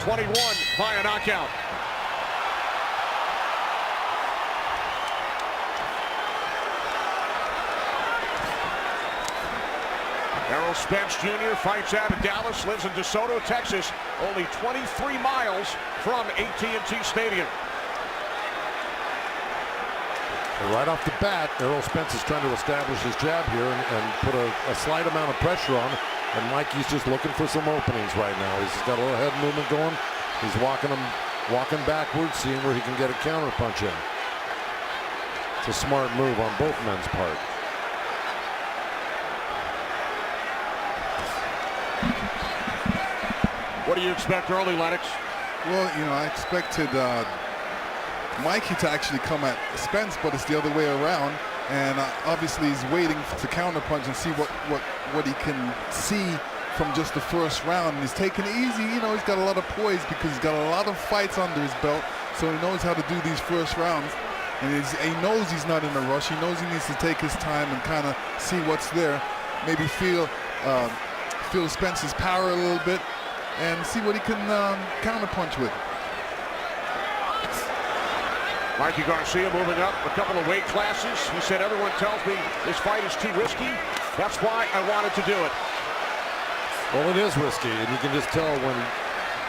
21 via knockout. Errol Spence Jr. fights out of Dallas, lives in DeSoto, Texas, only 23 miles from AT&T Stadium. Right off the bat, Errol Spence is trying to establish his jab here and put a slight amount of pressure on. And Mikey's just looking for some openings right now. He's got a little head movement going. He's walking backwards, seeing where he can get a counter punch in. It's a smart move on both men's part. What do you expect early, Lennox? Well, you know, I expected Mikey to actually come at Spence, but it's the other way around. And obviously he's waiting to counterpunch and see what he can see from just the first round. And he's taking it easy. You know, he's got a lot of poise because he's got a lot of fights under his belt, so he knows how to do these first rounds. And he knows he's not in a rush. He knows he needs to take his time and kind of see what's there. Maybe feel Spence's power a little bit and see what he can counterpunch with. Mikey Garcia moving up a couple of weight classes. He said, everyone tells me this fight is too risky. That's why I wanted to do it. Well, it is risky, and you can just tell when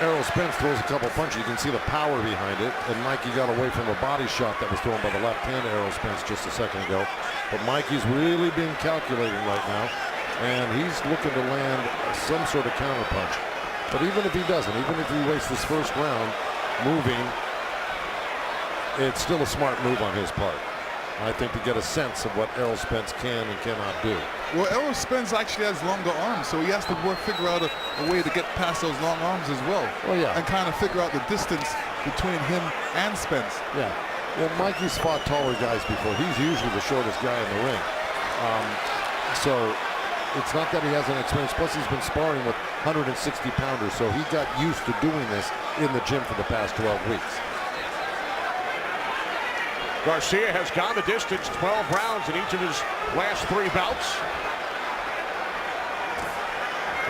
Errol Spence throws a couple punches, you can see the power behind it. And Mikey got away from a body shot that was thrown by the left hand of Errol Spence just a second ago. But Mikey's really being calculating right now, and he's looking to land some sort of counter punch. But even if he doesn't, even if he wastes this first round moving, it's still a smart move on his part. I think to get a sense of what Errol Spence can and cannot do. Well, Errol Spence actually has longer arms, so he has to figure out a way to get past those long arms as well. Oh, yeah. And kind of figure out the distance between him and Spence. Yeah. Well, Mikey's fought taller guys before. He's usually the shortest guy in the ring. So it's not that he hasn't experienced. Plus, he's been sparring with 160-pounders, so he got used to doing this in the gym for the past 12 weeks. Garcia has gone the distance, 12 rounds in each of his last 3 bouts.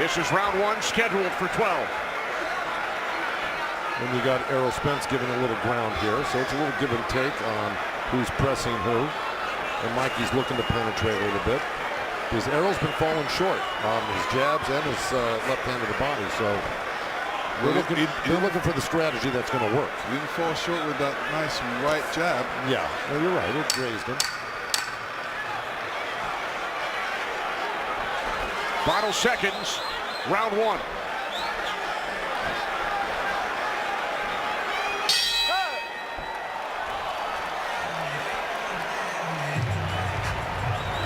This is round 1, scheduled for 12. And you got Errol Spence giving a little ground here, so it's a little give and take on who's pressing who. And Mikey's looking to penetrate a little bit, because Errol's been falling short on his jabs and his left hand of the body. So they're looking for the strategy that's going to work. He didn't fall short with that nice right jab. Yeah, well, you're right. It grazed him. Final seconds, round 1.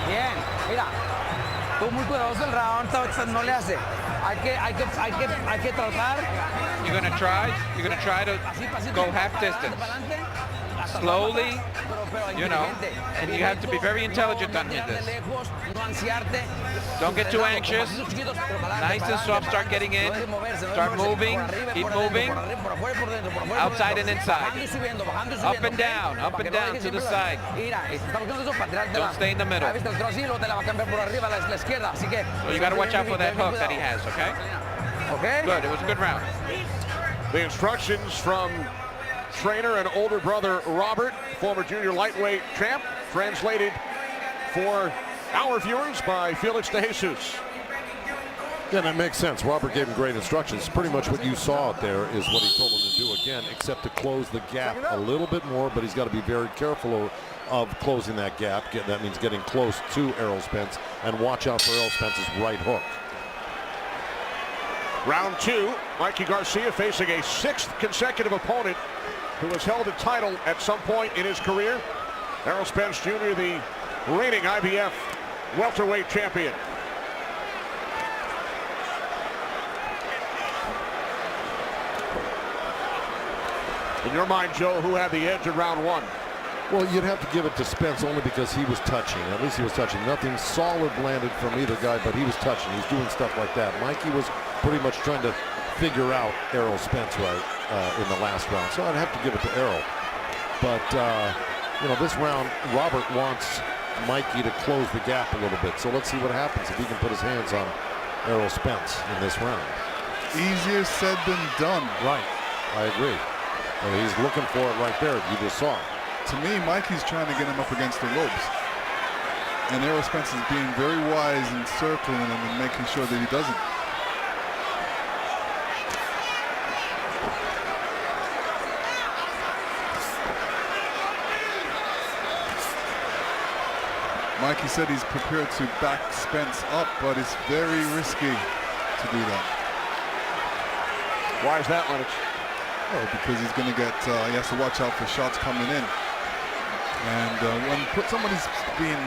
Bien, mira, tú muy cuidadoso el round, no le hace. Hay que tratar. You're gonna try to go half distance, slowly, you know, and you have to be very intelligent on this. Don't get too anxious. Nice and soft. Start getting in. Start moving. Keep moving. Outside and inside. Up and down to the side. Don't stay in the middle. So you got to watch out for that hook that he has, okay? Okay. Good. It was a good round. The instructions from trainer and older brother Robert, former junior lightweight champ, translated for our viewers by Felix De Jesus. Yeah, that makes sense. Robert gave him great instructions. Pretty much what you saw out there is what he told him to do again, except to close the gap a little bit more, but he's got to be very careful of closing that gap. That means getting close to Errol Spence, and watch out for Errol Spence's right hook. Round 2, Mikey Garcia facing a 6th consecutive opponent who has held a title at some point in his career. Errol Spence Jr., the reigning IBF welterweight champion. In your mind, Joe, who had the edge in round 1? Well, you'd have to give it to Spence only because he was touching. At least he was touching. Nothing solid landed from either guy, but he was touching. He's doing stuff like that. Mikey was pretty much trying to figure out Errol Spence in the last round. So I'd have to give it to Errol. But, you know, this round, Robert wants Mikey to close the gap a little bit. So let's see what happens if he can put his hands on Errol Spence in this round. Easier said than done. Right. I agree. And he's looking for it right there. You just saw it. To me, Mikey's trying to get him up against the ropes. And Errol Spence is being very wise in circling him and making sure that he doesn't. Mikey said he's prepared to back Spence up, but it's very risky to do that. Why is that, Lennox? Oh, because he's going to get, he has to watch out for shots coming in. And when somebody's being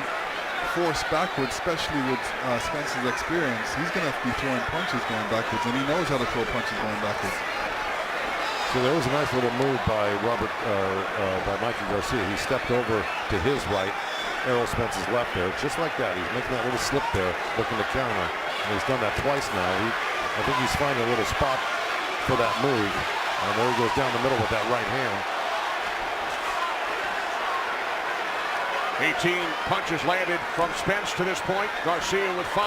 forced backwards, especially with Spence's experience, he's going to be throwing punches going backwards, and he knows how to throw punches going backwards. So there was a nice little move by Mikey Garcia. He stepped over to his right, Errol Spence's left there, just like that. He's making that little slip there, looking to counter. And he's done that twice now. I think he's finding a little spot for that move. And there he goes down the middle with that right hand. 18 punches landed from Spence to this point. Garcia with 5.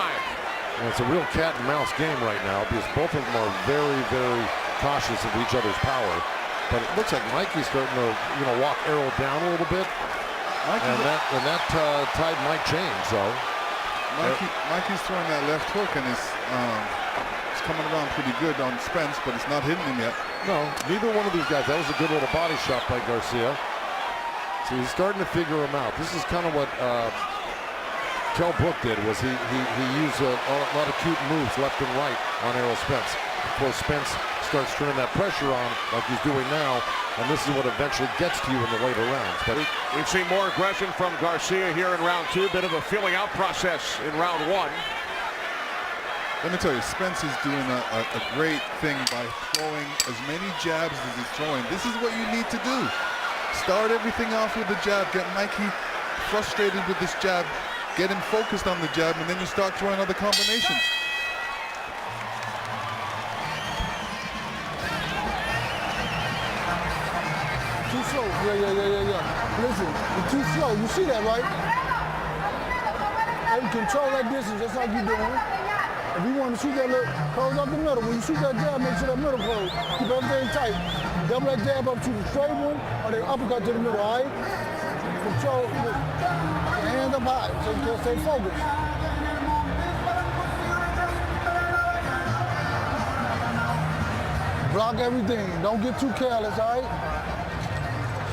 And it's a real cat and mouse game right now because both of them are very, very cautious of each other's power. But it looks like Mikey's starting to, walk Errol down a little bit. And that tide might change, though. Mikey's throwing that left hook, and it's coming around pretty good on Spence, but it's not hitting him yet. No, neither one of these guys. That was a good little body shot by Garcia. So he's starting to figure him out. This is kind of what Kell Brook did, was he used a lot of cute moves left and right on Errol Spence. Before Spence starts turning that pressure on like he's doing now, and this is what eventually gets to you in the later rounds. But we've seen more aggression from Garcia here in round 2. Bit of a feeling out process in round 1. Let me tell you, Spence is doing a great thing by throwing as many jabs as he's throwing. This is what you need to do. Start everything off with the jab. Get Mikey frustrated with this jab. Get him focused on the jab, and then you start throwing other combinations. Too slow. Yeah. Listen, you're too slow. You see that, right? And control that distance just like you're doing. If you want to shoot that look, close up the middle. When you shoot that jab, make sure that middle close. Keep everything tight. Double that jab up to the straight one, or the uppercut to the middle, all right? Control, your hands up high, so you can stay focused. Block everything. Don't get too careless, all right?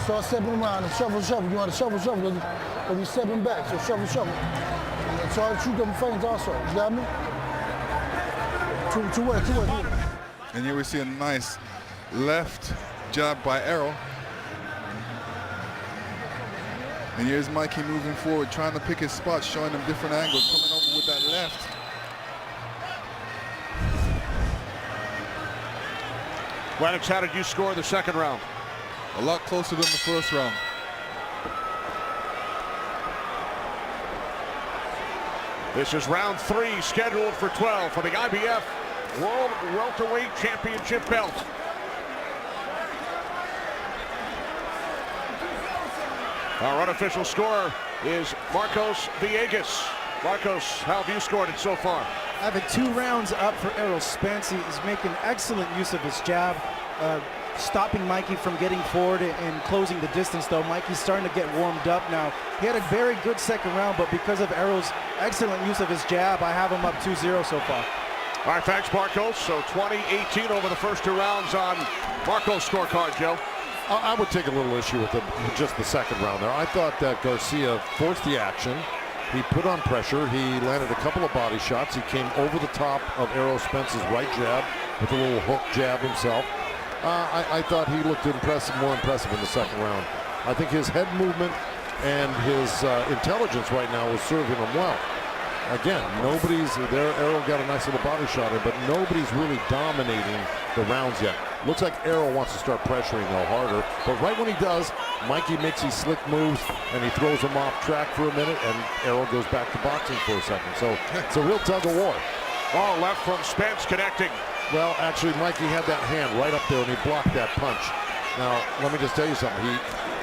Start stepping around and shuffle. You want to shuffle, because he's stepping back, so shuffle. And try to shoot them feints also, you got me? Two way. And here we see a nice left jab by Errol. And here's Mikey moving forward, trying to pick his spots, showing him different angles, coming over with that left. Lennox, how did you score the second round? A lot closer than the first round. This is round 3, scheduled for 12 for the IBF World Welterweight Championship belt. Our unofficial scorer is Marcos Villegas. Marcos, how have you scored it so far? Having 2 rounds up for Errol Spence. He's making excellent use of his jab, stopping Mikey from getting forward and closing the distance, though. Mikey's starting to get warmed up now. He had a very good second round, but because of Errol's excellent use of his jab, I have him up 2-0 so far. All right, thanks, Marcos. So 20-18 over the first 2 rounds on Marcos' scorecard, Joe. I would take a little issue with just the second round there. I thought that Garcia forced the action. He put on pressure. He landed a couple of body shots. He came over the top of Errol Spence's right jab with a little hook jab himself. I thought he looked more impressive in the second round. I think his head movement and his intelligence right now is serving him well. Again, nobody's there. Errol got a nice little body shot in, but nobody's really dominating the rounds yet. Looks like Errol wants to start pressuring though harder, but right when he does, Mikey makes these slick moves and he throws him off track for a minute, and Errol goes back to boxing for a second. So it's a real tug of war. Ball left from Spence, connecting. Well, actually, Mikey had that hand right up there and he blocked that punch. Now, let me just tell you something.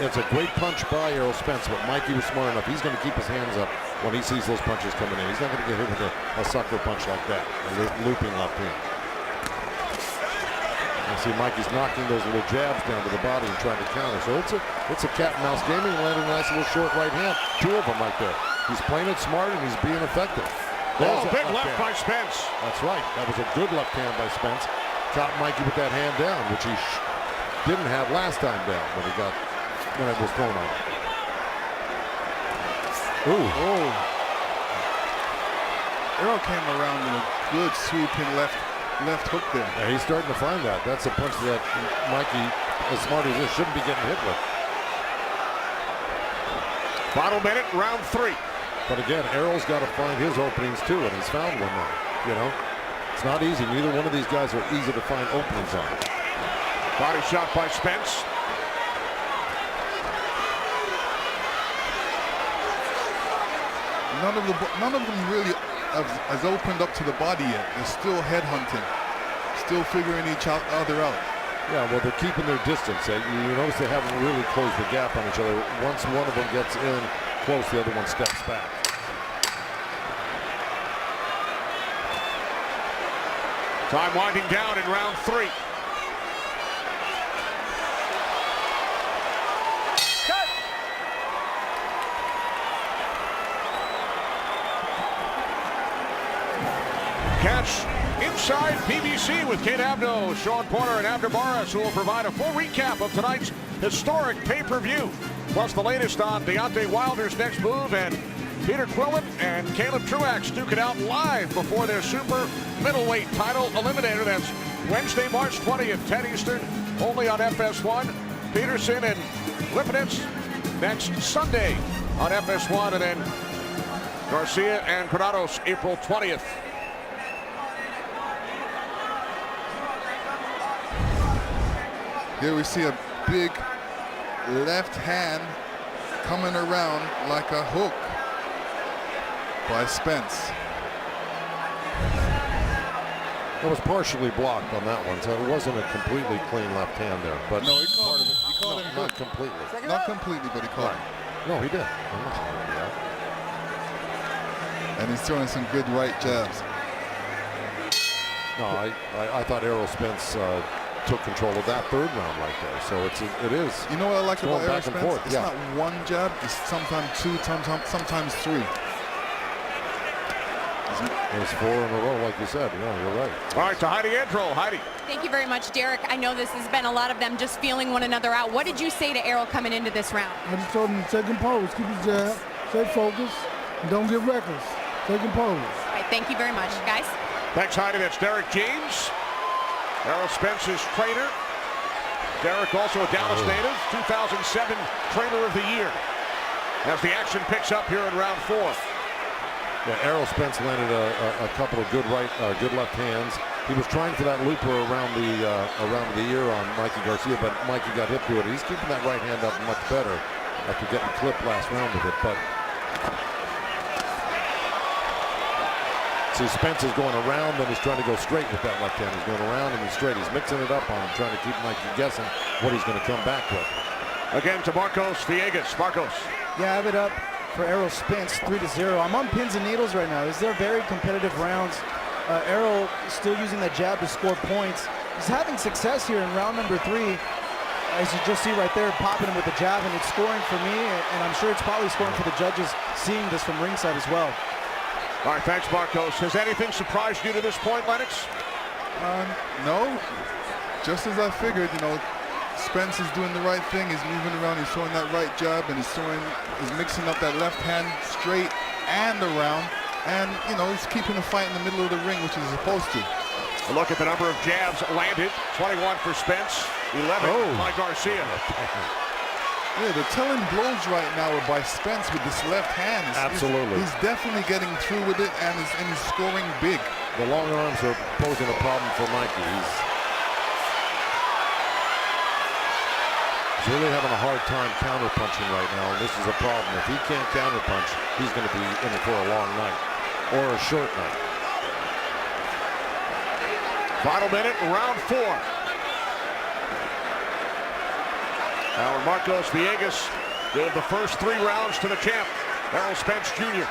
It's a great punch by Errol Spence, but Mikey was smart enough. He's going to keep his hands up when he sees those punches coming in. He's not going to get hit with a sucker punch like that, a looping left hand. You see Mikey's knocking those little jabs down to the body and trying to counter. So it's a cat and mouse game. He landed a nice little short right hand. 2 of them right there. He's playing it smart and he's being effective. Oh, big left by Spence. That's right. That was a good left hand by Spence. Caught Mikey with that hand down, which he didn't have last time down when it was thrown on him. Ooh. Oh. Errol came around with a good sweeping left hook there. Yeah, he's starting to find that. That's a punch that Mikey, as smart as this, shouldn't be getting hit with. Final minute, round 3. But again, Errol's got to find his openings too, and he's found one now. You know, it's not easy. Neither one of these guys are easy to find openings on. Body shot by Spence. None of them really has opened up to the body yet. They're still headhunting, still figuring each other out. Yeah, well, they're keeping their distance. You notice they haven't really closed the gap on each other. Once one of them gets in close, the other one steps back. Time winding down in round 3. Catch Inside PBC with Kate Abdo, Sean Porter, and Abner Barras, who will provide a full recap of tonight's historic pay-per-view. Plus the latest on Deontay Wilder's next move, and Peter Quillen and Caleb Truax duke it out live before their super middleweight title eliminator. That's Wednesday, March 20th, 10 Eastern, only on FS1. Peterson and Lipinets next Sunday on FS1, and then Garcia and Granados April 20th. Here we see a big left hand coming around like a hook by Spence. It was partially blocked on that one, so it wasn't a completely clean left hand there. But No, he caught him. He caught him not good. completely. Not completely, but he caught him. No, he did. And he's throwing some good right jabs. No, I thought Errol Spence took control of that 3rd round right there. So it is. You know what I like about going Errol back and Spence? forth, It's yeah. not one jab. It's sometimes 2, sometimes 3. It was 4 in a row, like you said. Yeah, you're right. All right, to Heidi Andro. Heidi. Thank you very much, Derek. I know this has been a lot of them just feeling one another out. What did you say to Errol coming into this round? I just told him to take compose, keep his jab, stay focused, and don't get reckless. Take compose. All right, thank you very much, guys. Thanks, Heidi. That's Derek James, Errol Spence's trainer. Derek, also a Dallas native, 2007 Trainer of the Year. As the action picks up here in round 4. Yeah, Errol Spence landed a couple of good left hands. He was trying for that looper around the ear on Mikey Garcia, but Mikey got hit to it. He's keeping that right hand up much better after getting clipped last round with it. But see, Spence is going around, then he's trying to go straight with that left hand. He's going around and he's straight. He's mixing it up on him, trying to keep Mikey guessing what he's going to come back with. Again to Marcos Villegas. Marcos. Yeah, I have it up for Errol Spence, 3-0. I'm on pins and needles right now. These are very competitive rounds. Errol still using that jab to score points. He's having success here in round number 3. As you just see right there, popping him with the jab, and it's scoring for me, and I'm sure it's probably scoring for the judges seeing this from ringside as well. All right, thanks, Marcos. Has anything surprised you to this point, Lennox? No, just as I figured. You know, Spence is doing the right thing. He's moving around. He's throwing that right jab, and he's mixing up that left hand straight and around. And you know, he's keeping the fight in the middle of the ring, which he's supposed to. A look at the number of jabs landed. 21 for Spence, 11 by Garcia. Yeah, the telling blows right now are by Spence with this left hand. Absolutely. He's definitely getting through with it, and he's scoring big. The long arms are posing a problem for Mikey. He's really having a hard time counterpunching right now, and this is a problem. If he can't counterpunch, he's going to be in it for a long night or a short night. Final minute, round 4. Now Marcos Villegas gave the first 3 rounds to the champ, Errol Spence Jr.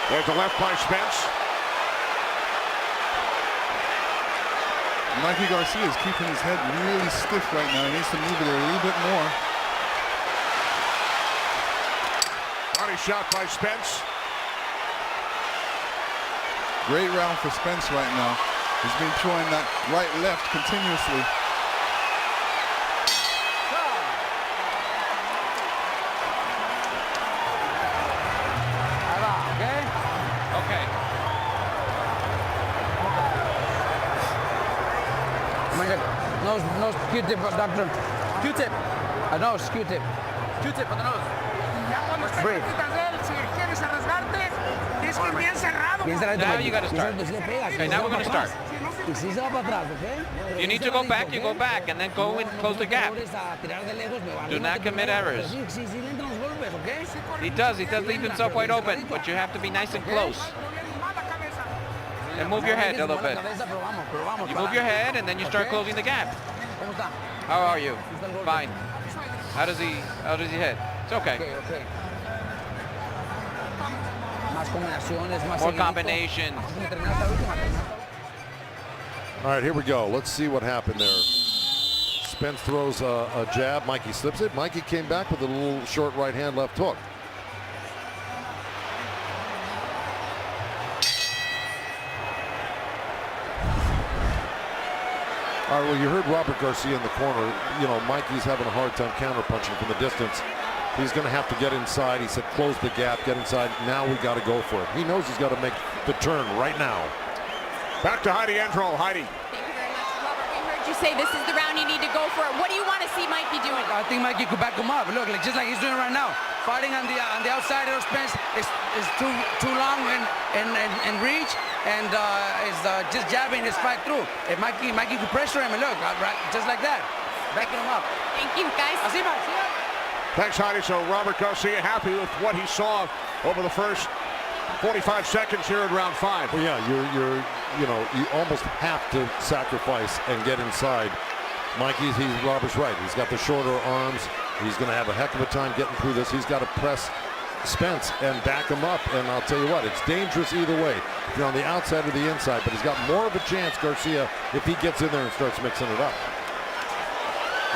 There's a left by Spence. Mikey Garcia is keeping his head really stiff right now. He needs to move it a little bit more. Body shot by Spence. Great round for Spence right now. He's been throwing that right-left continuously. Okay. No Q-tip, doctor. Q-tip. No, Q-tip. Q-tip on the nose. Breathe. Now you got to start. Okay, now we're going to start. You need to go back, you go back, and then go and close the gap. Do not commit errors. He does leave himself wide open, but you have to be nice and close. And move your head a little bit. You move your head, and then you start closing the gap. How are you? Fine. How does he hit? It's okay. More combinations. All right, here we go. Let's see what happened there. Spence throws a jab. Mikey slips it. Mikey came back with a little short right hand, left hook. All right, well, you heard Robert Garcia in the corner. You know, Mikey's having a hard time counterpunching from the distance. He's going to have to get inside. He said, close the gap, get inside. Now we got to go for it. He knows he's got to make the turn right now. Back to Heidi Endrol. Heidi. Thank you very much, Robert. We heard you say this is the round you need to go for it. What do you want to see Mikey doing? I think Mikey could back him up. Look, like just like he's doing right now. Fighting on the outside of Spence is too long and reach, and is just jabbing his fight through. If Mikey could pressure him, and look, right, just like that, backing him up. Thank you, guys. Así va, así va. Thanks, Heidi. So Robert Garcia happy with what he saw over the first 45 seconds here in round 5. Well, yeah, you almost have to sacrifice and get inside. Robert's right. He's got the shorter arms. He's going to have a heck of a time getting through this. He's got to press Spence and back him up. And I'll tell you what, it's dangerous either way. If you're on the outside or the inside, but he's got more of a chance, Garcia, if he gets in there and starts mixing it up.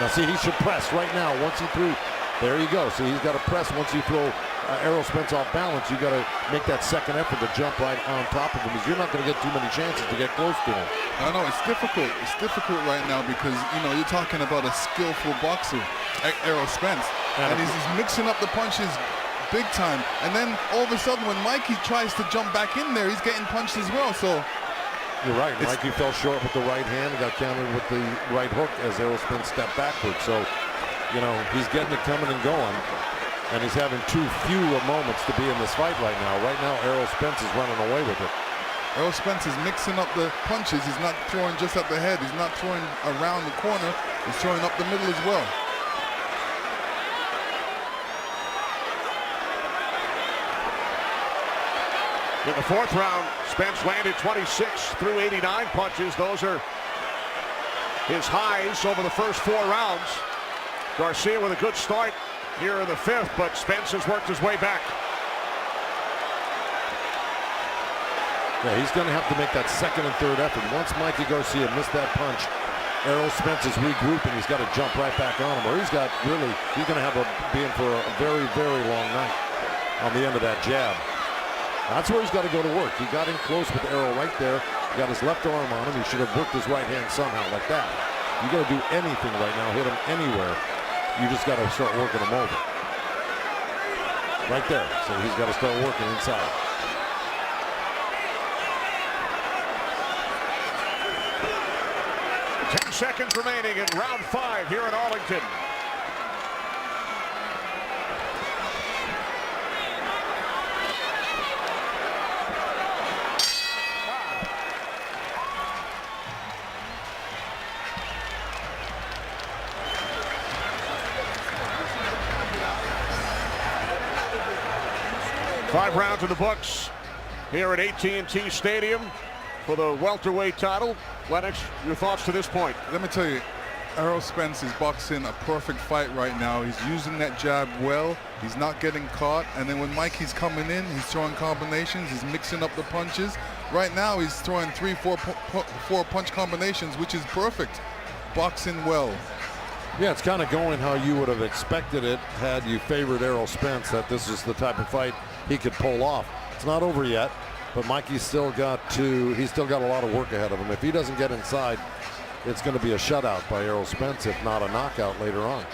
Now, see, he should press right now. Once he threw, there you go. So he's got to press once you throw Errol Spence off balance. You got to make that second effort to jump right on top of him, because you're not going to get too many chances to get close to him. I know it's difficult. It's difficult right now because, you know, you're talking about a skillful boxer, Errol Spence, and he's mixing up the punches big time. And then all of a sudden, when Mikey tries to jump back in there, he's getting punched as well. So you're right. Mikey fell short with the right hand and got countered with the right hook as Errol Spence stepped backward. So, you know, he's getting it coming and going, and he's having too few moments to be in this fight right now. Right now, Errol Spence is running away with it. Errol Spence is mixing up the punches. He's not throwing just at the head. He's not throwing around the corner. He's throwing up the middle as well. In the 4th round, Spence landed 26 through 89 punches. Those are his highs over the first 4 rounds. Garcia with a good start here in the 5th, but Spence has worked his way back. Yeah, he's going to have to make that second and third effort. Once Mikey Garcia missed that punch, Errol Spence is regrouping. He's got to jump right back on him, or he's going to be in for a very, very long night on the end of that jab. That's where he's got to go to work. He got in close with Errol right there. He got his left arm on him. He should have worked his right hand somehow like that. You got to do anything right now, hit him anywhere. You just got to start working him over. Right there. So he's got to start working inside. Seconds remaining in round 5 here in Arlington. Five rounds in the books here at AT&T Stadium for the welterweight title. Lennox, your thoughts to this point? Let me tell you, Errol Spence is boxing a perfect fight right now. He's using that jab well. He's not getting caught. And then when Mikey's coming in, he's throwing combinations. He's mixing up the punches. Right now, he's throwing 3, 4 punch combinations, which is perfect. Boxing well. Yeah, it's kind of going how you would have expected it had you favored Errol Spence, that this is the type of fight he could pull off. It's not over yet, but Mikey's still got a lot of work ahead of him. If he doesn't get inside, it's going to be a shutout by Errol Spence, if not a knockout later on.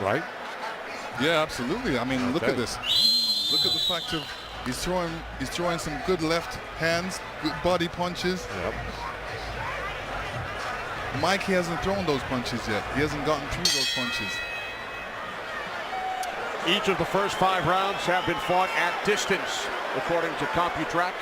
Right? Yeah, absolutely. I mean, look at this. Look at the fact of he's throwing some good left hands, good body punches. Yep. Mikey hasn't thrown those punches yet. He hasn't gotten through those punches. Each of the first 5 rounds have been fought at distance, according to CompuTrack.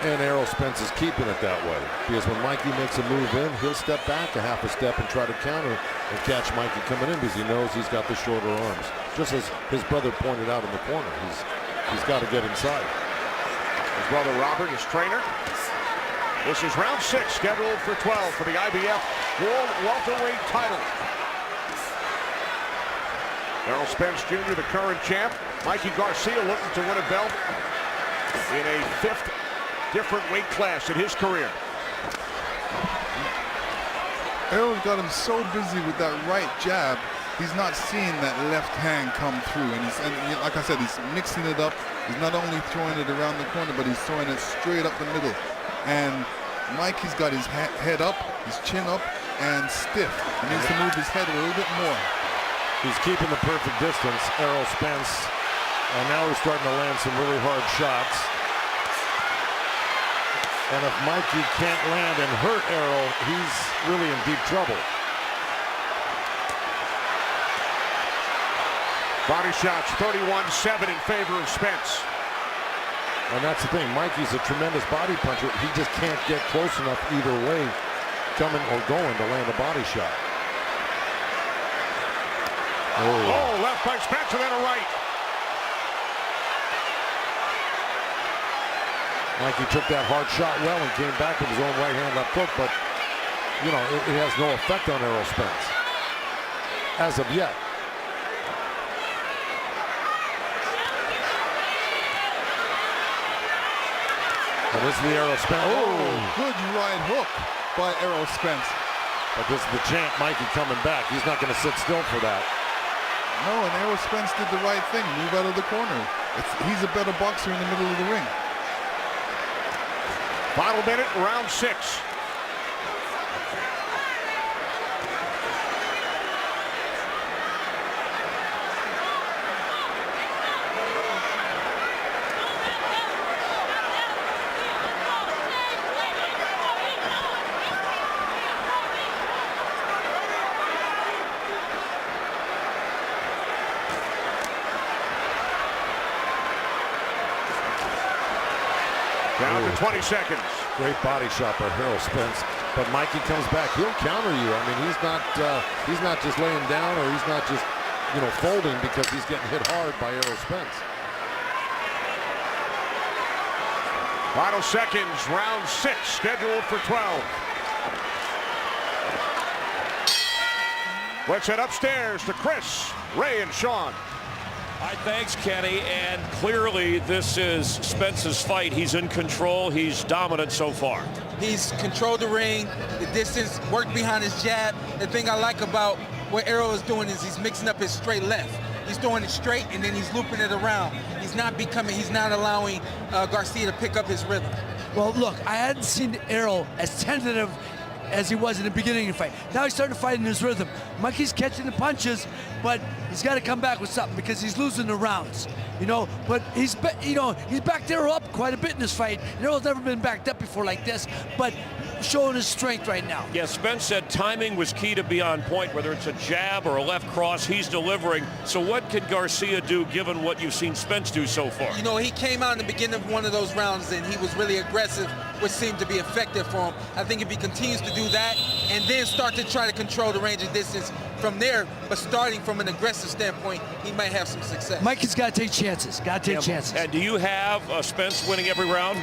And Errol Spence is keeping it that way, because when Mikey makes a move in, he'll step back a half a step and try to counter and catch Mikey coming in, because he knows he's got the shorter arms. Just as his brother pointed out in the corner, he's got to get inside. His brother Robert, his trainer. This is round 6, scheduled for 12 for the IBF World Welterweight title. Errol Spence Jr., the current champ. Mikey Garcia looking to win a belt in a 5th different weight class in his career. Errol's got him so busy with that right jab, he's not seeing that left hand come through. And like I said, he's mixing it up. He's not only throwing it around the corner, but he's throwing it straight up the middle. And Mikey's got his head up, his chin up, and stiff. He needs to move his head a little bit more. He's keeping the perfect distance, Errol Spence. And now he's starting to land some really hard shots. And if Mikey can't land and hurt Errol, he's really in deep trouble. Body shots 31-7 in favor of Spence. And that's the thing, Mikey's a tremendous body puncher. He just can't get close enough either way, coming or going, to land a body shot. Oh, left by Spence and then a right. Mikey took that hard shot well and came back with his own right hand left hook, but, you know, it has no effect on Errol Spence as of yet. And this is the Errol Spence. Oh, good right hook by Errol Spence. But this is the champ, Mikey, coming back. He's not going to sit still for that. No, and Errol Spence did the right thing. Move out of the corner. He's a better boxer in the middle of the ring. Final minute, round 6. Down to 20 seconds. Great body shot by Errol Spence, but Mikey comes back. He'll counter you. I mean, he's not just laying down, or he's not just, you know, folding because he's getting hit hard by Errol Spence. Final seconds, round 6, scheduled for 12. Let's head upstairs to Chris, Ray, and Sean. Hi, thanks, Kenny. And clearly, this is Spence's fight. He's in control. He's dominant so far. He's controlled the ring, the distance, worked behind his jab. The thing I like about what Errol is doing is he's mixing up his straight left. He's throwing it straight, and then he's looping it around. He's not allowing Garcia to pick up his rhythm. Well, look, I hadn't seen Errol as tentative as he was in the beginning of the fight. Now he's starting to fight in his rhythm. Mikey's catching the punches, but he's got to come back with something because he's losing the rounds, you know. But he's backed Errol up quite a bit in this fight. Errol's never been backed up before like this, but showing his strength right now. Yeah, Spence said timing was key to be on point, whether it's a jab or a left cross, he's delivering. So what can Garcia do given what you've seen Spence do so far? You know, he came out in the beginning of one of those rounds and he was really aggressive, which seemed to be effective for him. I think if he continues to do that and then start to try to control the range of distance from there, but starting from an aggressive standpoint, he might have some success. Mikey's got to take chances. Got to take chances. And do you have Spence winning every round?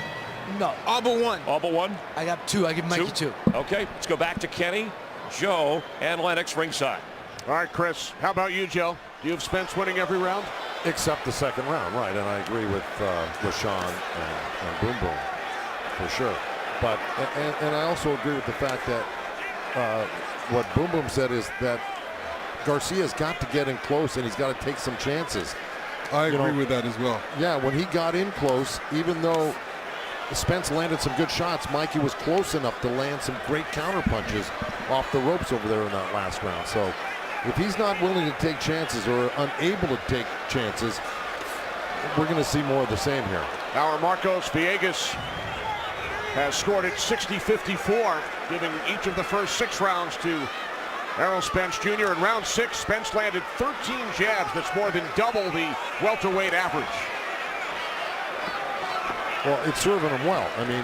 No. All but one. All but one? I got two. I give Mikey two. Okay, let's go back to Kenny, Joe, and Lennox ringside. All right, Chris, how about you, Joe? Do you have Spence winning every round? Except the second round, right? And I agree with Sean and Boom Boom for sure. But and I also agree with the fact that what Boom Boom said is that Garcia's got to get in close and he's got to take some chances. I agree with that as well. Yeah, when he got in close, even though Spence landed some good shots, Mikey was close enough to land some great counter punches off the ropes over there in that last round. So if he's not willing to take chances or unable to take chances, we're going to see more of the same here. Our Marcos Villegas has scored at 60-54, giving each of the first 6 rounds to Errol Spence Jr. In round 6, Spence landed 13 jabs. That's more than double the welterweight average. Well, it's serving him well. I mean,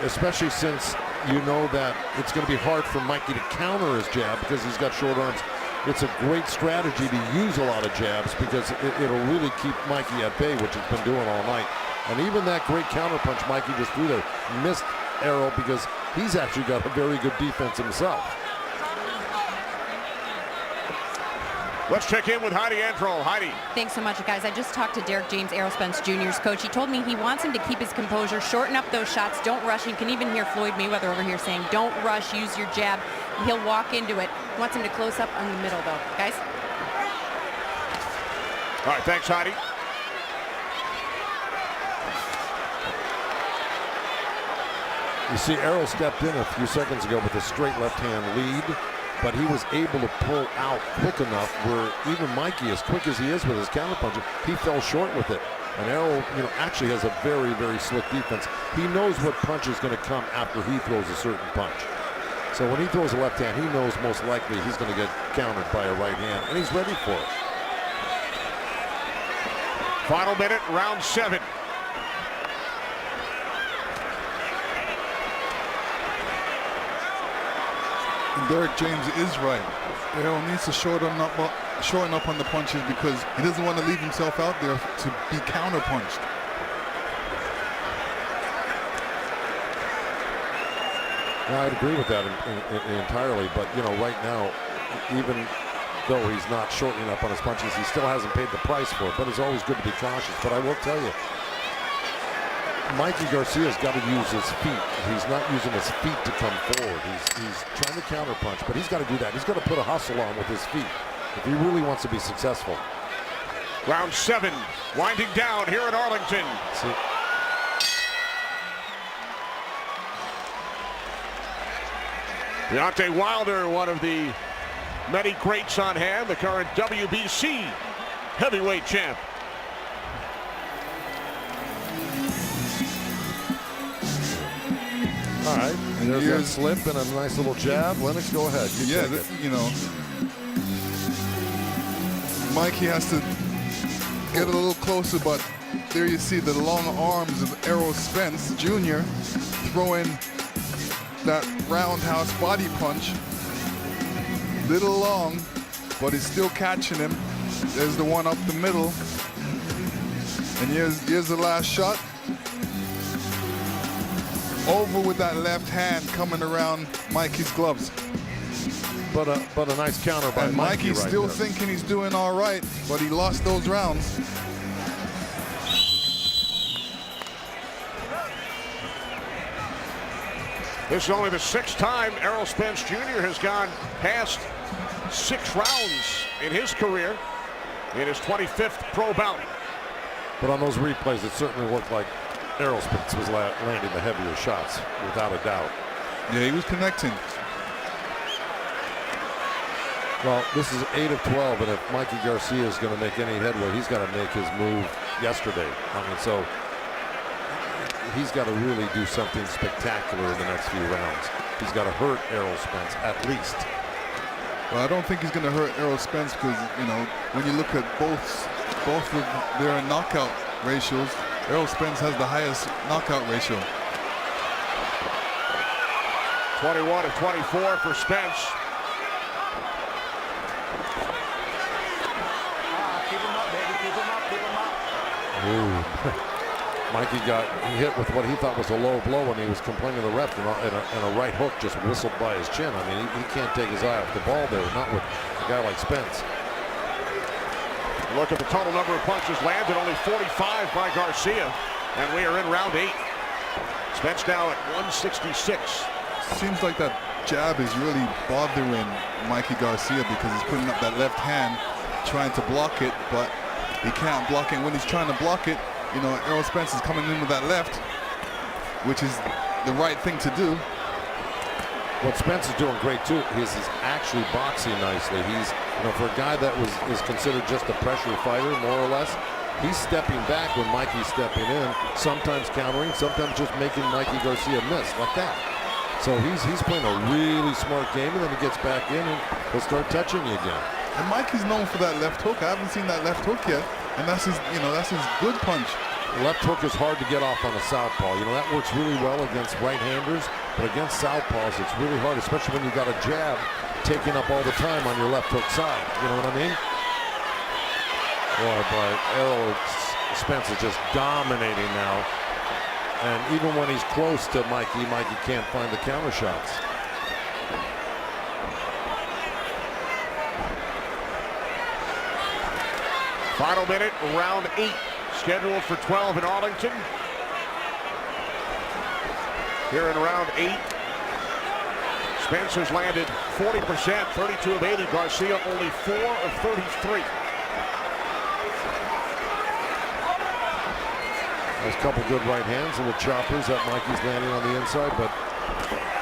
especially since you know that it's going to be hard for Mikey to counter his jab because he's got short arms. It's a great strategy to use a lot of jabs because it'll really keep Mikey at bay, which he's been doing all night. And even that great counter punch Mikey just threw there missed Errol because he's actually got a very good defense himself. Let's check in with Heidi Antro. Heidi. Thanks so much, guys. I just talked to Derek James, Errol Spence Jr.'s coach. He told me he wants him to keep his composure, shorten up those shots, don't rush. You can even hear Floyd Mayweather over here saying, don't rush, use your jab. He'll walk into it. He wants him to close up on the middle, though. Guys? All right, thanks, Heidi. You see, Errol stepped in a few seconds ago with a straight left-hand lead, but he was able to pull out quick enough where even Mikey, as quick as he is with his counterpuncher, he fell short with it. And Errol, actually has a very, very slick defense. He knows what punch is going to come after he throws a certain punch. So when he throws a left hand, he knows most likely he's going to get countered by a right hand, and he's ready for it. Final minute, round 7. And Derek James is right. Errol needs to shorten up on the punches because he doesn't want to leave himself out there to be counter-punched. Yeah, I'd agree with that entirely, but right now, even though he's not shortening up on his punches, he still hasn't paid the price for it, but it's always good to be cautious. But I will tell you, Mikey Garcia's got to use his feet. He's not using his feet to come forward. He's trying to counterpunch, but he's got to do that. He's got to put a hustle on with his feet if he really wants to be successful. Round 7, winding down here in Arlington. See. Deontay Wilder, one of the many greats on hand, the current WBC heavyweight champ. All right, and there's that slip and a nice little jab. Lennox, go ahead. Mikey has to get a little closer, but there you see the long arms of Errol Spence Jr. throwing that roundhouse body punch. Little long, but he's still catching him. There's the one up the middle. And here's the last shot. Over with that left hand coming around Mikey's gloves. But a nice counter by and Mikey. Mikey's right still there. thinking he's doing all right, but he lost those rounds. This is only the 6th time Errol Spence Jr. has gone past 6 rounds in his career in his 25th pro bout. But on those replays, it certainly looked like Errol Spence was landing the heavier shots, without a doubt. Yeah, he was connecting. Well, this is 8 of 12, and if Mikey Garcia is going to make any headway, he's got to make his move yesterday. I mean, so he's got to really do something spectacular in the next few rounds. He's got to hurt Errol Spence at least. Well, I don't think he's going to hurt Errol Spence because, when you look at both of their knockout ratios, Errol Spence has the highest knockout ratio. 21 of 24 for Spence. Keep him up, baby. Keep him up. Keep him up. Ooh. Mikey got hit with what he thought was a low blow when he was complaining to the ref, and a right hook just whistled by his chin. I mean, he can't take his eye off the ball there, not with a guy like Spence. Look at the total number of punches landed, only 45 by Garcia, and we are in round 8. Spence now at 166. Seems like that jab is really bothering Mikey Garcia because he's putting up that left hand, trying to block it, but he can't block it. When he's trying to block it, you know, Errol Spence is coming in with that left, which is the right thing to do. What Spence is doing great too is he's actually boxing nicely. He's, you know, for a guy that is considered just a pressure fighter, more or less, he's stepping back when Mikey's stepping in, sometimes countering, sometimes just making Mikey Garcia miss like that. So he's playing a really smart game, and then he gets back in and he'll start touching you again. And Mikey's known for that left hook. I haven't seen that left hook yet, and that's his, you know, that's his good punch. Left hook is hard to get off on a southpaw. You know, that works really well against right-handers, but against southpaws, it's really hard, especially when you got a jab taking up all the time on your left hook side. You know what I mean? Boy, but Errol Spence is just dominating now. And even when he's close to Mikey, Mikey can't find the counter shots. Final minute, round 8, scheduled for 12 in Arlington. Here in round 8, Spence has landed 40%, 32 of 80. Garcia only 4 of 33. There's a couple good right hands, little choppers that Mikey's landing on the inside, but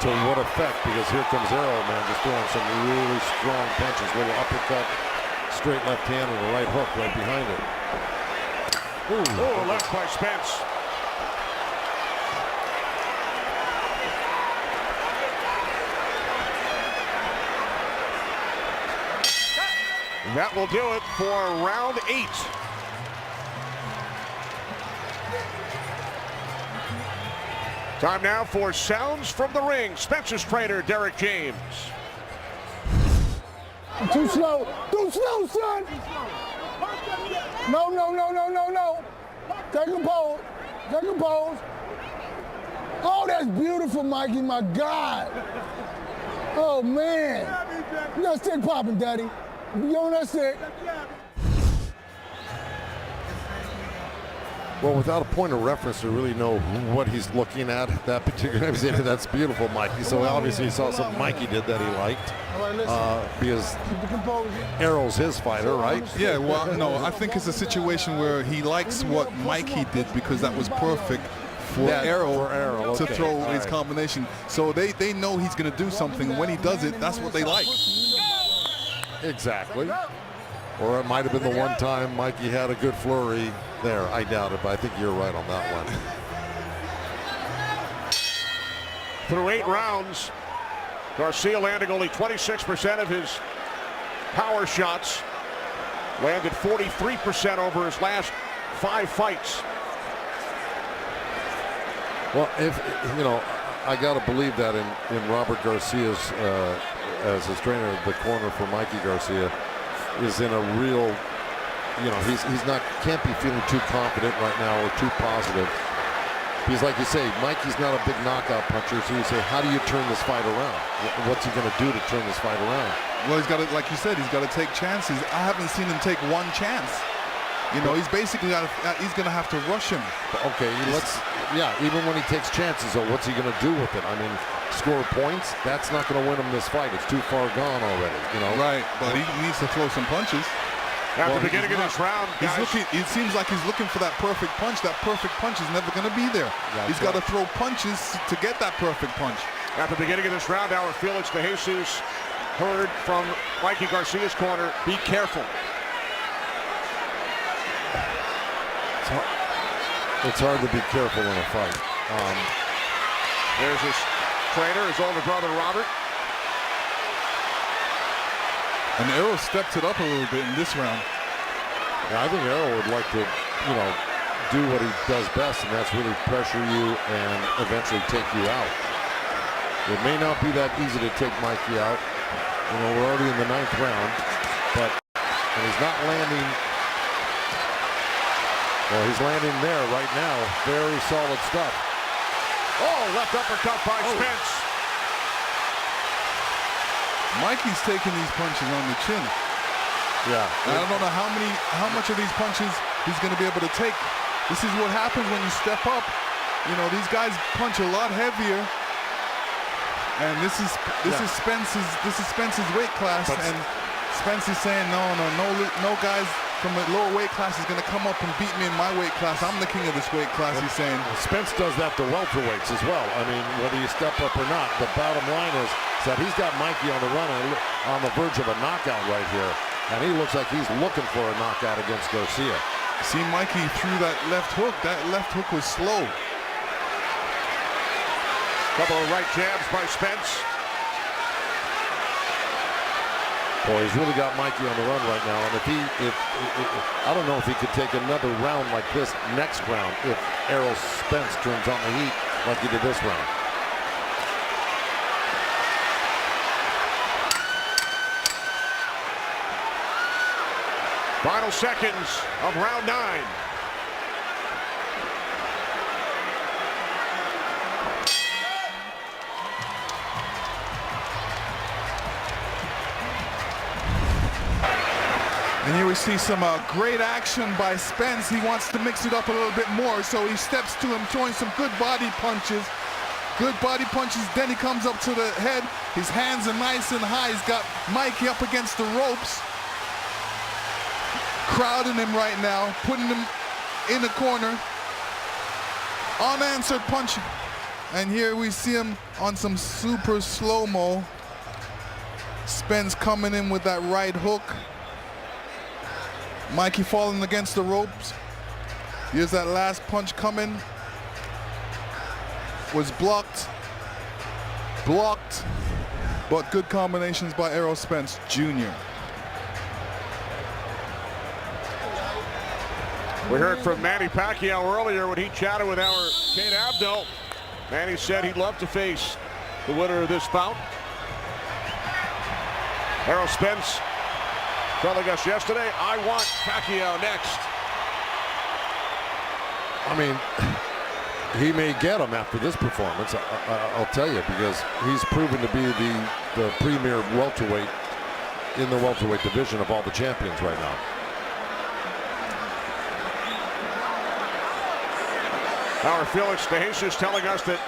to what effect? Because here comes Errol, man, just throwing some really strong punches, little uppercut, straight left hand, and a right hook right behind it. Ooh, left by Spence. That will do it for round 8. Time now for Sounds from the Ring. Spence's trainer, Derek James. Too slow, son. No. Take a pose. Oh, that's beautiful, Mikey, my God. Oh, man. You got stick popping, Daddy. You on that stick. Well, without a point of reference to really know what he's looking at that particular episode, that's beautiful, Mikey. So obviously he saw something Mikey did that he liked, because Errol's his fighter, right? Yeah, well, no, I think it's a situation where he likes what Mikey did because that was perfect for Errol to throw his combination. So they know he's going to do something. When he does it, that's what they like. Exactly. Or it might have been the one time Mikey had a good flurry there. I doubt it, but I think you're right on that one. Through 8 rounds, Garcia landing only 26% of his power shots. Landed 43% over his last 5 fights. Well, if you know, I got to believe that in Robert Garcia's as his trainer, the corner for Mikey Garcia is in a real, you know, he's can't be feeling too confident right now or too positive. Because like you say, Mikey's not a big knockout puncher, so you say, how do you turn this fight around? What's he going to do to turn this fight around? Well, he's got to, like you said, he's got to take chances. I haven't seen him take one chance. You know, he's basically he's going to have to rush him. Okay, even when he takes chances, though, what's he going to do with it? I mean, score points? That's not going to win him this fight. It's too far gone already, you know? Right, but he needs to throw some punches. At the beginning of this round, he's looking. It seems like he's looking for that perfect punch. That perfect punch is never going to be there. He's got to throw punches to get that perfect punch. At the beginning of this round, our Felix De Jesus heard from Mikey Garcia's corner, be careful. It's hard to be careful in a fight. There's his trainer, his older brother, Robert. And Errol stepped it up a little bit in this round. Yeah, I think Errol would like to, you know, do what he does best, and that's really pressure you and eventually take you out. It may not be that easy to take Mikey out. You know, we're already in the 9th round, but and he's not landing Well, he's landing there right now. Very solid stuff. Oh, left uppercut by Spence. Mikey's taking these punches on the chin. Yeah. I don't know how much of these punches he's going to be able to take. This is what happens when you step up. You know, these guys punch a lot heavier. And this is Spence's weight class, and Spence is saying no guys from a lower weight class is going to come up and beat me in my weight class. I'm the king of this weight class. He's saying. Spence does that to welterweights as well. I mean, whether you step up or not, the bottom line is that he's got Mikey on the run and on the verge of a knockout right here, and he looks like he's looking for a knockout against Garcia. See, Mikey threw that left hook. That left hook was slow. Couple of right jabs by Spence. Boy, he's really got Mikey on the run right now, and if I don't know if he could take another round like this next round if Errol Spence turns on the heat like he did this round. Final seconds of round 9. And here we see some great action by Spence. He wants to mix it up a little bit more, so he steps to him, throwing some good body punches. Good body punches, then he comes up to the head. His hands are nice and high. He's got Mikey up against the ropes. Crowding him right now, putting him in the corner. Unanswered punch. And here we see him on some super slow-mo. Spence coming in with that right hook. Mikey falling against the ropes. Here's that last punch coming. Was blocked, but good combinations by Errol Spence Jr. We heard from Manny Pacquiao earlier when he chatted with our Kate Abdo. Manny said he'd love to face the winner of this bout. Errol Spence telling us yesterday, I want Pacquiao next. I mean, he may get him after this performance, I'll tell you, because he's proven to be the premier welterweight in the welterweight division of all the champions right now. Our Felix De Jesus telling us that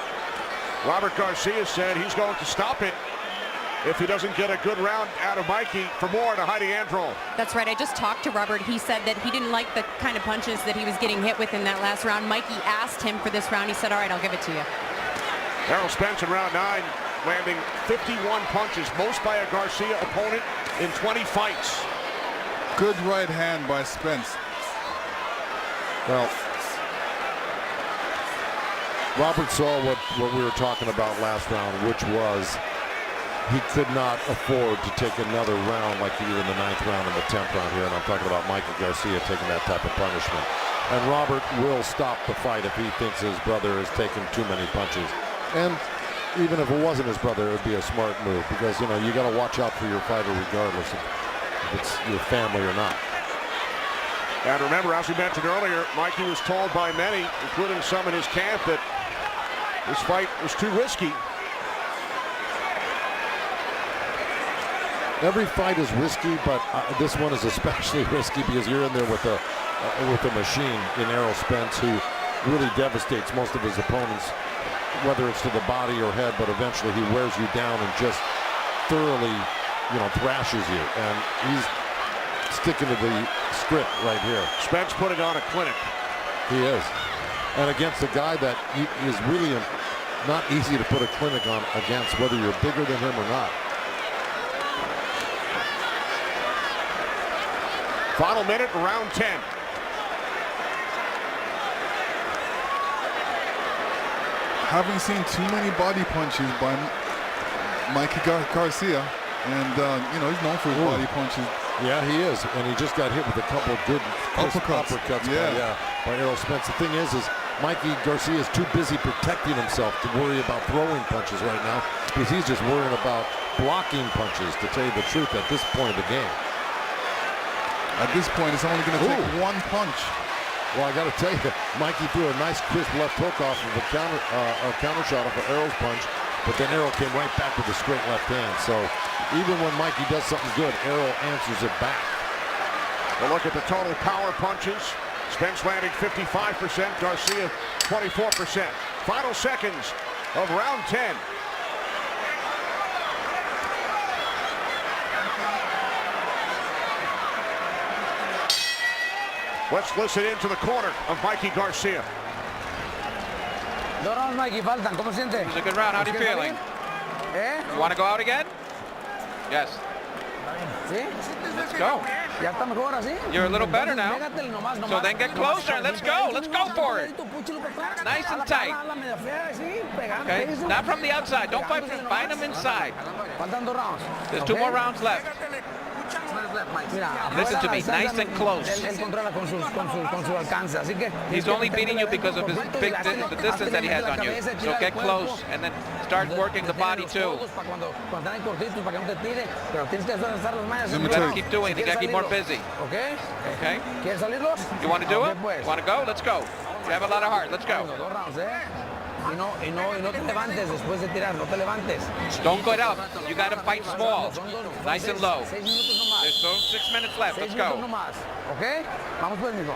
Robert Garcia said he's going to stop it if he doesn't get a good round out of Mikey. For more, to Heidi Androl. That's right. I just talked to Robert. He said that he didn't like the kind of punches that he was getting hit with in that last round. Mikey asked him for this round. He said, all right, I'll give it to you. Errol Spence in round 9 landing 51 punches, most by a Garcia opponent in 20 fights. Good right hand by Spence. Well, Robert saw what we were talking about last round, which was he could not afford to take another round like he did in the 9th round and the 10th round here. And I'm talking about Michael Garcia taking that type of punishment. And Robert will stop the fight if he thinks his brother has taken too many punches. And even if it wasn't his brother, it would be a smart move, because, you know, you got to watch out for your fighter regardless if it's your family or not. And remember, as we mentioned earlier, Mikey was told by many, including some in his camp, that this fight was too risky. Every fight is risky, but this one is especially risky because you're in there with a machine in Errol Spence, who really devastates most of his opponents, whether it's to the body or head, but eventually he wears you down and just thoroughly, thrashes you. And he's sticking to the script right here. Spence putting on a clinic. He is. And against a guy that is really not easy to put a clinic on against, whether you're bigger than him or not. Final minute, round 10. Haven't seen too many body punches by Mikey Garcia, and he's known for his body punches. Yeah, he is, and he just got hit with a couple of good uppercuts by Errol Spence. The thing is Mikey Garcia is too busy protecting himself to worry about throwing punches right now, because he's just worrying about blocking punches, to tell you the truth, at this point of the game. At this point, it's only going to take one punch. Well, I got to tell you, Mikey threw a nice crisp left hook off of a counter shot off of Errol's punch, but then Errol came right back with a straight left hand. So even when Mikey does something good, Errol answers it back. We'll look at the total power punches. Spence landing 55%, Garcia 24%. Final seconds of round 10. Let's listen into the corner of Mikey Garcia. Dos rounds, Mikey, faltan. ¿Cómo siente? It was a good round. How are you feeling? You want to go out again? Yes. ¿Sí? Let's go. Ya está mejor así. You're a little better now. Pégatele nomás, nomás. So then get closer and let's go. Let's go for it. Nice and tight. Okay, not from the outside. Don't fight them inside. Faltan 2 rounds. There's 2 more rounds left. Listen to me, nice and close. Él controla con su alcance, así que He's only beating you because of his the distance that he has on you. So get close and then start working the body too. Let's keep doing it. You gotta keep more busy. Okay? Okay? ¿Quieres salirlos? You want to do it? Want to go? Let's go. You have a lot of heart. Let's go. 2 rounds, Y no te levantes después de tirar, no te levantes. Don't get up. You got to fight small. Nice and low. 6 minutos nomás. There's still 6 minutes left. Let's 6 minutos go. nomás. ¿Ok? Vamos pues, mijo.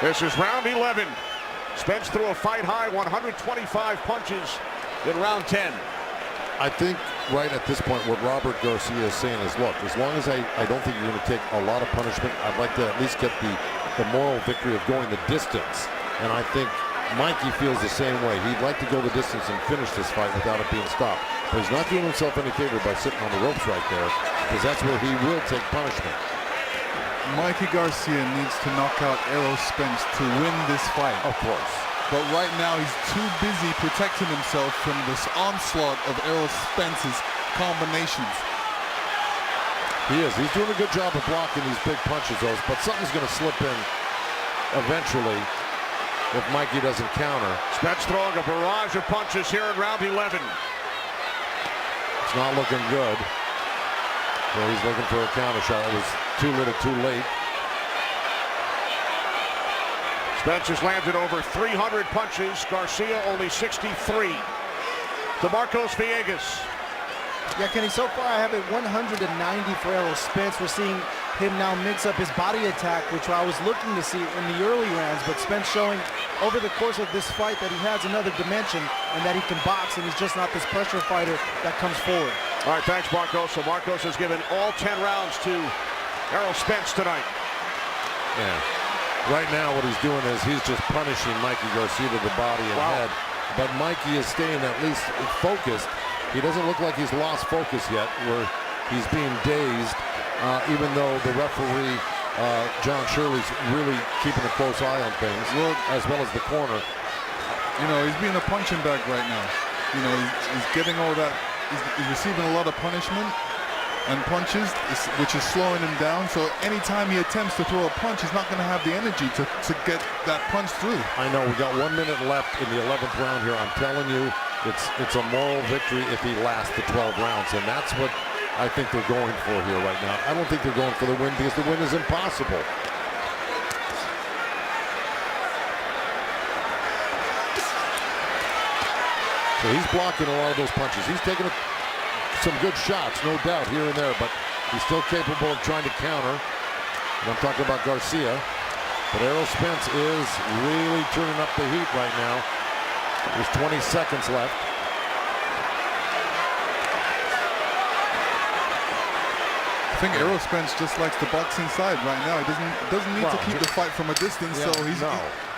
This is round 11. Spence threw a fight-high 125 punches in round 10. I think right at this point what Robert Garcia is saying is, look, as long as I don't think you're going to take a lot of punishment, I'd like to at least get the moral victory of going the distance. And I think Mikey feels the same way. He'd like to go the distance and finish this fight without it being stopped. But he's not doing himself any favor by sitting on the ropes right there, because that's where he will take punishment. Mikey Garcia needs to knock out Errol Spence to win this fight. Of course. But right now he's too busy protecting himself from this onslaught of Errol Spence's combinations. He is. He's doing a good job of blocking these big punches, though, but something's going to slip in eventually if Mikey doesn't counter. Spence throwing a barrage of punches here in round 11. It's not looking good. So he's looking for a counter shot. It was too little too late. Spence has landed over 300 punches. Garcia only 63. To Marcos Villegas. Yeah, Kenny, so far I have it 190 for Errol Spence. We're seeing him now mix up his body attack, which I was looking to see in the early rounds, but Spence showing over the course of this fight that he has another dimension and that he can box, and he's just not this pressure fighter that comes forward. All right, thanks, Marcos. So Marcos has given all 10 rounds to Errol Spence tonight. Yeah. Right now what he's doing is he's just punishing Mikey Garcia to the body and head. But Mikey is staying at least focused. He doesn't look like he's lost focus yet, where he's being dazed, even though the referee, John Shirley's really keeping a close eye on things, as well as the corner. You know, he's being a punching bag right now. You know, he's getting all that. He's receiving a lot of punishment and punches, which is slowing him down. So anytime he attempts to throw a punch, he's not going to have the energy to get that punch through. I know, we got 1 minute left in the 11th round here. I'm telling you, it's a moral victory if he lasts the 12 rounds, and that's what I think they're going for here right now. I don't think they're going for the win because the win is impossible. So he's blocking a lot of those punches. He's taking some good shots, no doubt, here and there, but he's still capable of trying to counter. And I'm talking about Garcia. But Errol Spence is really turning up the heat right now. There's 20 seconds left. I think Errol Spence just likes to box inside right now. He doesn't need to keep the fight from a distance. So he's,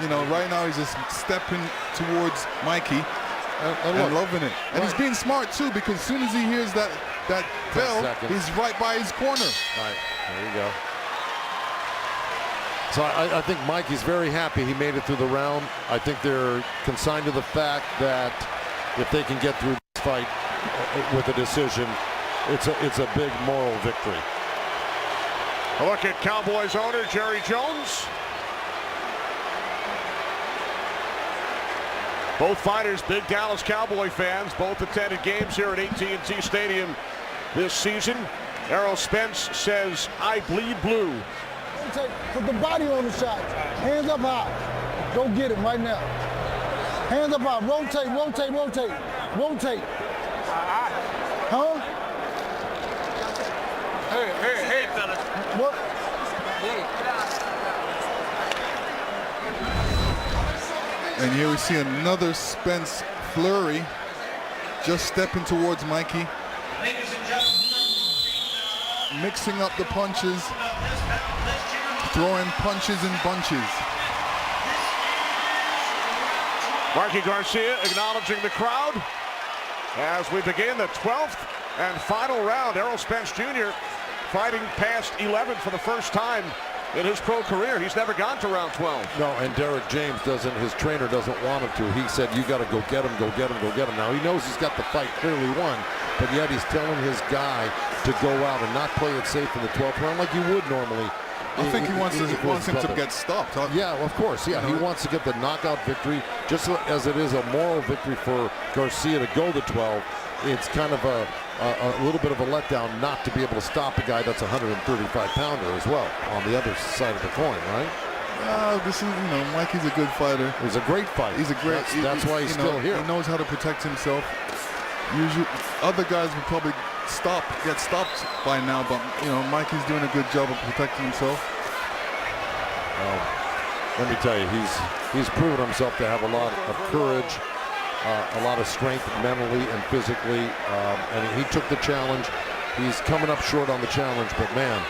you know, right now he's just stepping towards Mikey and loving it. And he's being smart too, because as soon as he hears that bell, he's right by his corner. Right, there you go. So I think Mikey's very happy he made it through the round. I think they're consigned to the fact that if they can get through this fight with a decision, it's a big moral victory. A look at Cowboys owner Jerry Jones. Both fighters, big Dallas Cowboy fans. Both attended games here at AT&T Stadium this season. Errol Spence says, "I bleed blue." Put the body on the shot. Hands up high. Go get him right now. Hands up high. Rotate, rotate, rotate. Rotate. Huh? Hey, fellas. What? And here we see another Spence flurry, just stepping towards Mikey, mixing up the punches, throwing punches in bunches. Mikey Garcia acknowledging the crowd as we begin the 12th and final round. Errol Spence Jr. fighting past 11 for the first time in his pro career. He's never gone to round 12. No, and Derek James doesn't, his trainer doesn't want him to. He said, "You got to go get him, go get him, go get him." Now he knows he's got the fight clearly won, but yet he's telling his guy to go out and not play it safe in the 12th round like you would normally. I think he wants him to get stopped. Yeah, of course. Yeah, he wants to get the knockout victory, just as it is a moral victory for Garcia to go to 12. It's kind of a little bit of a letdown not to be able to stop a guy that's a 135-pounder as well on the other side of the coin, right? This is, Mikey's a good fighter. He's a great fighter. He's a great. That's why he's still here. He knows how to protect himself. Usually, other guys would probably get stopped by now, but Mikey's doing a good job of protecting himself. Well, let me tell you, he's proven himself to have a lot of courage, a lot of strength mentally and physically, and he took the challenge. He's coming up short on the challenge, but man,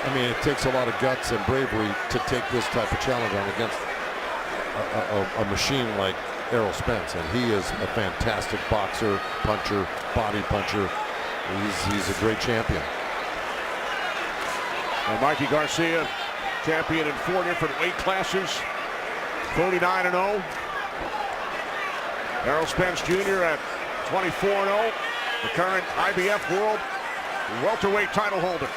I mean, it takes a lot of guts and bravery to take this type of challenge on against a machine like Errol Spence, and he is a fantastic boxer, puncher, body puncher. He's a great champion. And Mikey Garcia, champion in 4 different weight classes, 39-0. Errol Spence Jr. at 24-0, the current IBF World welterweight title holder.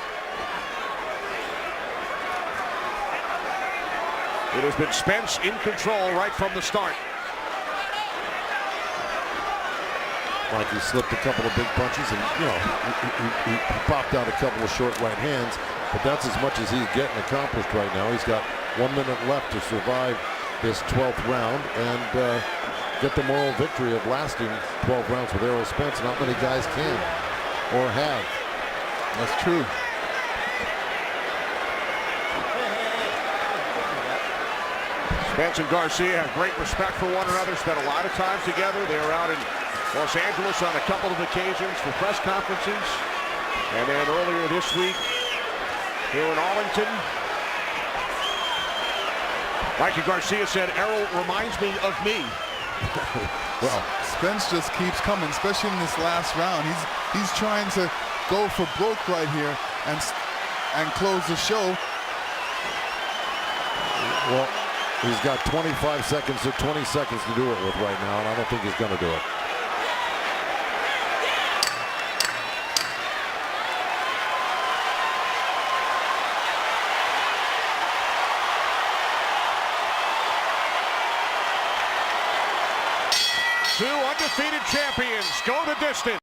It has been Spence in control right from the start. Mikey slipped a couple of big punches, and he popped out a couple of short right hands, but that's as much as he's getting accomplished right now. He's got 1 minute left to survive this 12th round and get the moral victory of lasting 12 rounds with Errol Spence. Not many guys can or have. That's true. Spence and Garcia have great respect for one another, spent a lot of time together. They were out in Los Angeles on a couple of occasions for press conferences. And then earlier this week, here in Arlington, Mikey Garcia said, "Errol reminds me of me." Well, Spence just keeps coming, especially in this last round. He's trying to go for broke right here and close the show. Well, he's got 25 seconds to 20 seconds to do it with right now, and I don't think he's going to do it. Two undefeated champions go the distance.